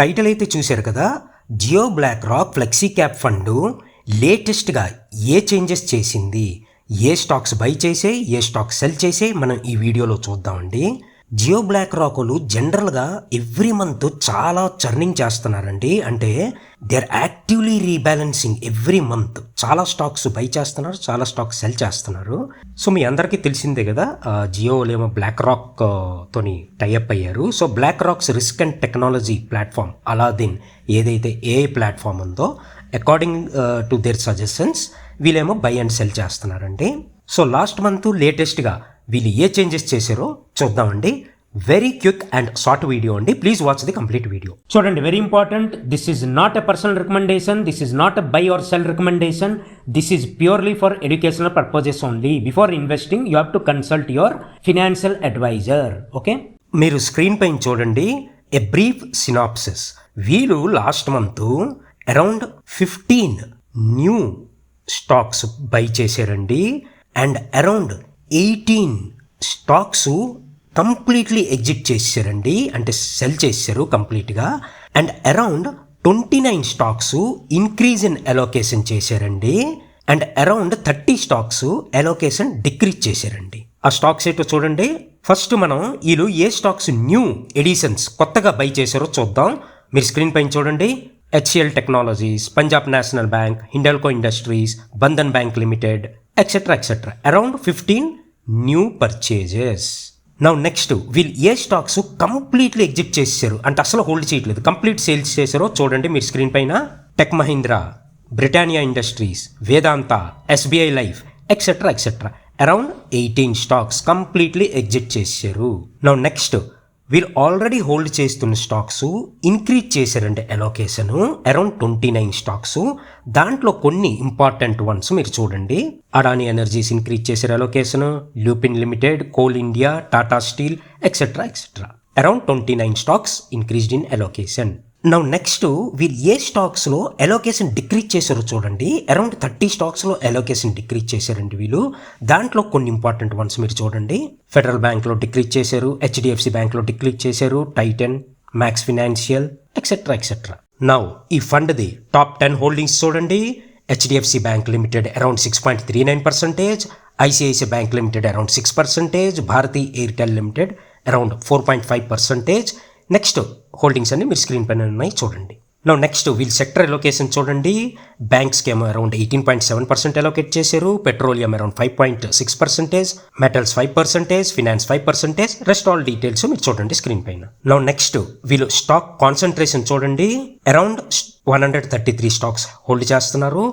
Title అయితే చూశారు కదా. Jio BlackRock flexi cap fund లేటెస్ట్గా ఏ చేంజెస్ చేసింది, ఏ స్టాక్స్ బై చేసే, ఏ స్టాక్స్ సెల్ చేసే మనం ఈ వీడియోలో చూద్దామండి. జియో బ్లాక్ రాకులు జనరల్గా ఎవ్రీ మంత్ చాలా చర్నింగ్ చేస్తున్నారండి. అంటే they are actively rebalancing every month. చాలా స్టాక్స్ బై చేస్తున్నారు, చాలా స్టాక్స్ సెల్ చేస్తున్నారు. సో మీ అందరికీ తెలిసిందే కదా, జియోలేమో బ్లాక్ రాక్ తోని టైఅప్ అయ్యారు. So BlackRock's risk and technology platform Aladdin ఏదైతే ఏఐ ప్లాట్ఫామ్ ఉందో, అకార్డింగ్ టు దేర్ సజెషన్స్ వీళ్ళేమో బై అండ్ సెల్ చేస్తున్నారండి. సో లాస్ట్ మంత్ లేటెస్ట్గా వీళ్ళు ఏ చేంజెస్ చేశారో చూద్దామండి. Very quick and short video అండి. Please watch the complete video. చూడండి, very important. This is not a personal recommendation, this is not a buy or sell recommendation, this is purely for educational purposes only. Before investing you have to consult your financial advisor. Okay, మీరు screen పైన చూడండి a brief synopsis. వీళ్ళు last month around 15 new stocks buy చేశారండి. And around 18 stocks completely exit చేశారండి, అంటే sell చేశారు కంప్లీట్గా. And around 29 stocks increase in allocation చేశారండి. And around 30 stocks allocation decrease చేశారండి. ఆ స్టాక్స్ ఏంటో చూడండి. ఫస్ట్ మనం వీళ్ళు ఏ స్టాక్స్ న్యూ ఎడిషన్స్ కొత్తగా బై చేశారో చూద్దాం. మీరు స్క్రీన్ పైన చూడండి. HCL technologies, Punjab national bank, Hindalco industries, Bandhan bank limited, etcetera etcetera. Around 15 new purchases. Now next వీళ్ళు ఏ స్టాక్స్ కంప్లీట్లీ ఎగ్జిట్ చేశారు, అంటే అసలు హోల్డ్ చేయట్లేదు, కంప్లీట్ సేల్స్ చేశారో చూడండి మీరు స్క్రీన్ పైన. టెక్ మహీంద్రా, బ్రిటానియా ఇండస్ట్రీస్, వేదాంత, SBI life, etcetera etcetera. Around 18 stocks completely exit చేశారు. నౌ నెక్స్ట్ వీళ్ళు ఆల్రెడీ హోల్డ్ చేస్తున్న స్టాక్స్ ఇంక్రీజ్ చేశారంటే అలోకేషన్ అరౌండ్ 29 స్టాక్స్. దాంట్లో కొన్ని ఇంపార్టెంట్ వన్స్ మీరు చూడండి. అడానీ ఎనర్జీస్ ఇంక్రీజ్ చేశారు allocation, Lupin limited, coal India, Tata steel, etcetera etcetera. Around 29 stocks increased in allocation. Now next వీళ్ళు ఏ స్టాక్స్లో అలోకేషన్ డిక్రీజ్ చేశారో చూడండి. అరౌండ్ 30 స్టాక్స్లో అలోకేషన్ డిక్రీజ్ చేశారండి వీళ్ళు. దాంట్లో కొన్ని ఇంపార్టెంట్ వన్స్ మీరు చూడండి. ఫెడరల్ బ్యాంక్లో డిక్రీజ్ చేశారు, HDFC బ్యాంక్లో డిక్రీజ్ చేశారు, Titan, Max Financial, etcetera etcetera. Now ఈ ఫండ్ది టాప్ 10 హోల్డింగ్స్ చూడండి. HDFC bank limited around 6.39%, ICICI bank limited around 6%, Bharti Airtel limited around 4.5%. Next holdings అన్ని మీరు స్క్రీన్ పైన ఉన్నాయి చూడండి. నౌ నెక్స్ట్ వీళ్ళు సెక్టర్ అలోకేషన్ చూడండి. బ్యాంక్స్కి ఏమో అరౌండ్ 18.7% అలోకేట్ చేశారు, petroleum around 5.6%, metals 5%, finance 5%. Rest all details మీరు చూడండి స్క్రీన్ పైన. నౌ నెక్స్ట్ వీళ్ళు స్టాక్ కాన్సన్ట్రేషన్ చూడండి. అరౌండ్ 133 స్టాక్స్ హోల్డ్ చేస్తున్నారు.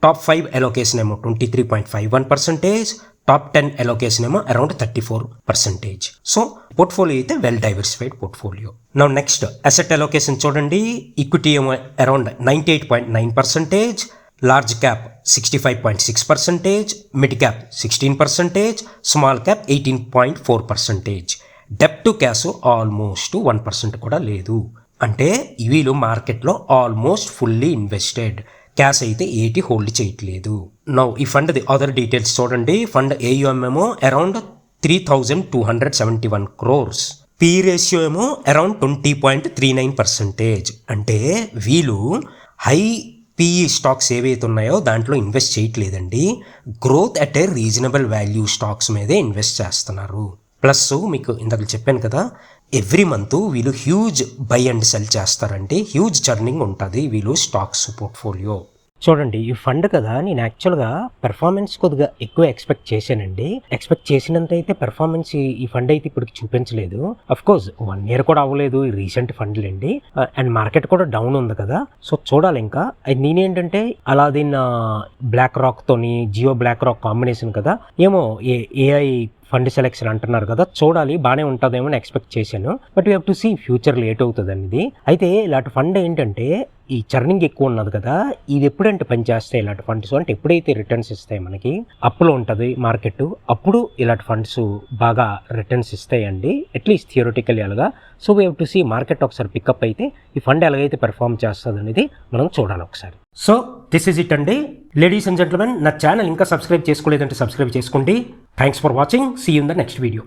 టాప్ 5 అలోకేషన్ ఏమో 23.51%, టాప్ 10 అలోకేషన్ ఏమో అరౌండ్ 34%. సో పోర్ట్ఫోలియో అయితే well diversified portfolio. Now next asset allocation చూడండి. ఈక్విటీ ఏమో around 98.9%, large cap 65.6%, mid cap 16%, small cap 18.4%. డెప్ట్ టు క్యాష్ ఆల్మోస్ట్ 1% కూడా లేదు. అంటే వీళ్ళు మార్కెట్లో ఆల్మోస్ట్ ఫుల్లీ ఇన్వెస్టెడ్. క్యాష్ అయితే ఏటి హోల్డ్ చేయట్లేదు. నౌ ఈ ఫండ్ ది అదర్ డీటెయిల్స్ చూడండి. ఫండ్ AUM ఏమో అరౌండ్ 3,271 crores. P రేషియో ఏమో అరౌండ్ 20.39%. అంటే వీళ్ళు హై PE స్టాక్స్ ఏవైతే ఉన్నాయో దాంట్లో ఇన్వెస్ట్ చేయట్లేదండి. Growth at a reasonable value stocks మీదే ఇన్వెస్ట్ చేస్తున్నారు. ప్లస్ మీకు ఇందాక చెప్పాను కదా, ఎవ్రీ మంత్ వీళ్ళు హ్యూజ్ బై అండ్ సెల్ చేస్తారండి. హ్యూజ్ చర్నింగ్ ఉంటుంది వీళ్ళు స్టాక్స్ పోర్ట్ఫోలియో. చూడండి, ఈ ఫండ్ కదా, నేను యాక్చువల్గా పెర్ఫార్మెన్స్ కొద్దిగా ఎక్కువ ఎక్స్పెక్ట్ చేశానండి. ఎక్స్పెక్ట్ చేసినంత అయితే పెర్ఫార్మెన్స్ ఈ ఫండ్ అయితే ఇప్పటికి చూపించలేదు. అఫ్ కోర్స్ 1 year కూడా అవ్వలేదు ఈ రీసెంట్ ఫండ్లండి. అండ్ మార్కెట్ కూడా డౌన్ ఉంది కదా, సో చూడాలి ఇంకా. నేనేంటంటే అలాదిన్ బ్లాక్ రాక్ తోని జియో బ్లాక్ రాక్ కాంబినేషన్ కదా, ఏమో AI ఫండ్ సెలెక్షన్ అంటున్నారు కదా, చూడాలి, బాగానే ఉంటుందేమో అని ఎక్స్పెక్ట్ చేశాను. But we have to see future late అవుతుంది అనేది. అయితే ఇలాంటి ఫండ్ ఏంటంటే ఈ చర్నింగ్ ఎక్కువ ఉన్నది కదా, ఇది ఎప్పుడంటే పనిచేస్తాయి ఇలాంటి ఫండ్స్ అంటే ఎప్పుడైతే రిటర్న్స్ ఇస్తాయి మనకి, అప్పులో ఉంటుంది మార్కెట్, అప్పుడు ఇలాంటి ఫండ్స్ బాగా రిటర్న్స్ ఇస్తాయండి, అట్లీస్ట్ థియరటికల్ అలాగా. So we have to see market ఒకసారి పికప్ అయితే ఈ ఫండ్ ఎలాగైతే పెర్ఫామ్ చేస్తుంది అనేది మనం చూడాలి ఒకసారి. సో దిస్ ఈజ్ ఇట్ అండి. లేడీస్ అండ్ జెంట్మెన్, నా ఛానల్ ఇంకా సబ్స్క్రైబ్ చేసుకోలేదంటే సబ్స్క్రైబ్ చేసుకోండి. Thanks for watching. See you in the next video.